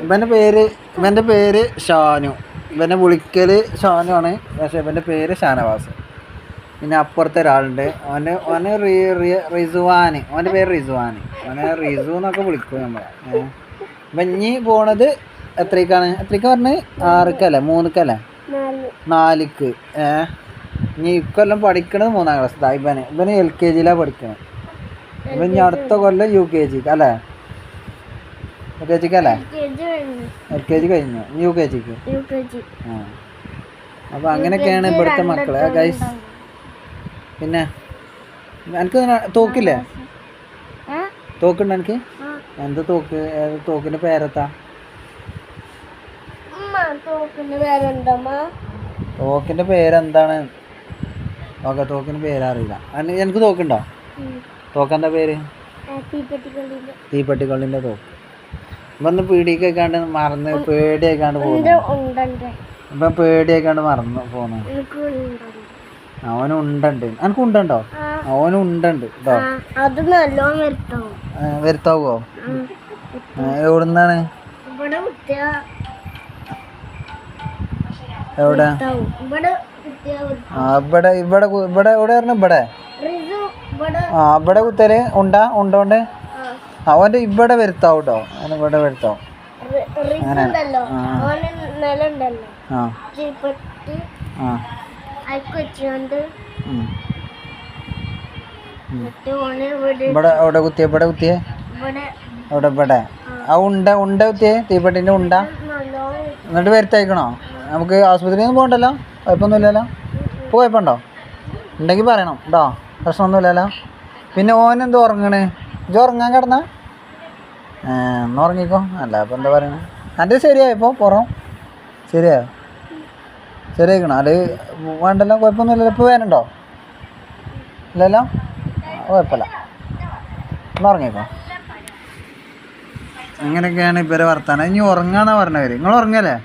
ഇവൻ്റെ പേര് ഷാനു. ഇവനെ വിളിക്കൽ ഷാനു ആണ്, പക്ഷെ ഇവൻ്റെ പേര് ഷാനവാസ്. പിന്നെ അപ്പുറത്തെ ഒരാളുണ്ട്, ഓന് റിസുവാന്. ഓൻ്റെ പേര് റിസുവാന്. ഓനെ റിസു എന്നൊക്കെ വിളിക്കും നമ്മളെ. അപ്പം ഇനി പോണത് എത്രയ്ക്കാണ് പറഞ്ഞത്? 6-ക്കല്ലേ 3-ക്കല്ലേ 4-ക്ക്. ഇനി ഇക്കൊല്ലം പഠിക്കണത് 3-ാം ക്ലാസ്. ഇവന് LKG പഠിക്കണത്. ഇവൻ ഇനി അടുത്ത കൊല്ലം UKG അല്ലേ? LKG കഴിഞ്ഞു, UKG. അപ്പം അങ്ങനെയൊക്കെയാണ് ഇവിടുത്തെ മക്കള് ഗൈസ്. പിന്നെ എനിക്ക് തോക്കില്ലേ? തോക്കുണ്ട് എനിക്ക്. എന്താ തോക്ക്? തോക്കിന്റെ പേരെത്താ? തോക്കിന്റെ പേരെന്താണ്? ഓക്കെ, തോക്കിന്റെ പേരറിയില്ല. എനിക്ക് തോക്കുണ്ടോ? തോക്കെന്താ പേര്? തീപ്പെട്ടിക്കൊള്ളിന്റെ തോക്ക്. ഇവന്ന് പീടിയൊക്കെക്കാണ്ട് മറന്ന് പേടിയായിക്കാണ്ട് പോകുന്നു. ഇപ്പം പേടിയായിക്കാണ്ട് മറന്നു പോന്നു. അവനും ഉണ്ടുണ്ട്. എനിക്ക് ഉണ്ടോ? അവനും ഉണ്ടുണ്ട് കേട്ടോ. വരുത്താവോ? എവിടുന്നാണ്? എവിടെ? ഇവിടെ പറഞ്ഞ ഇവിടെ. ഇവിടെ കുത്തല് ഉണ്ടോണ്ട് അവൻ്റെ ഇവിടെ വരുത്താവും കേട്ടോ. അവന് ഇവിടെ വരുത്താവും. അങ്ങനെ ഇവിടെ അവിടെ കുത്തിയേ ഇവിടെ ആ ഉണ്ട കുത്തിയേ തീപ്പെട്ടിൻ്റെ ഉണ്ട. എന്നിട്ട് വരുത്തയക്കണോ? നമുക്ക് ആശുപത്രിയിൽ നിന്ന് പോകണ്ടല്ലോ? കുഴപ്പമൊന്നുമില്ലല്ലോ? ഇപ്പോൾ കുഴപ്പമുണ്ടോ? ഉണ്ടെങ്കിൽ പറയണം കേട്ടോ, പ്രശ്നമൊന്നുമില്ലല്ലോ. പിന്നെ ഓനെന്തോ ഉറങ്ങണേ? ഇജ് ഉറങ്ങാൻ കിടന്നാ? ഒന്ന് ഉറങ്ങിക്കോ. അല്ല അപ്പം എന്താ പറയണേ? എൻ്റെ ശരിയായോ ഇപ്പോൾ? പുറം ശരിയായിക്കണോ? അത് വേണ്ടല്ലോ, കുഴപ്പമൊന്നുമില്ലല്ലോ. ഇപ്പോൾ വേനുണ്ടോ? ഇല്ലല്ലോ, കുഴപ്പമില്ല. ഒന്ന് ഉറങ്ങിക്കോ. അങ്ങനെയൊക്കെയാണ് ഇവരെ വർത്താനം. ഇനി ഉറങ്ങാന്നാ പറഞ്ഞവർ. നിങ്ങൾ ഉറങ്ങല്ലേ?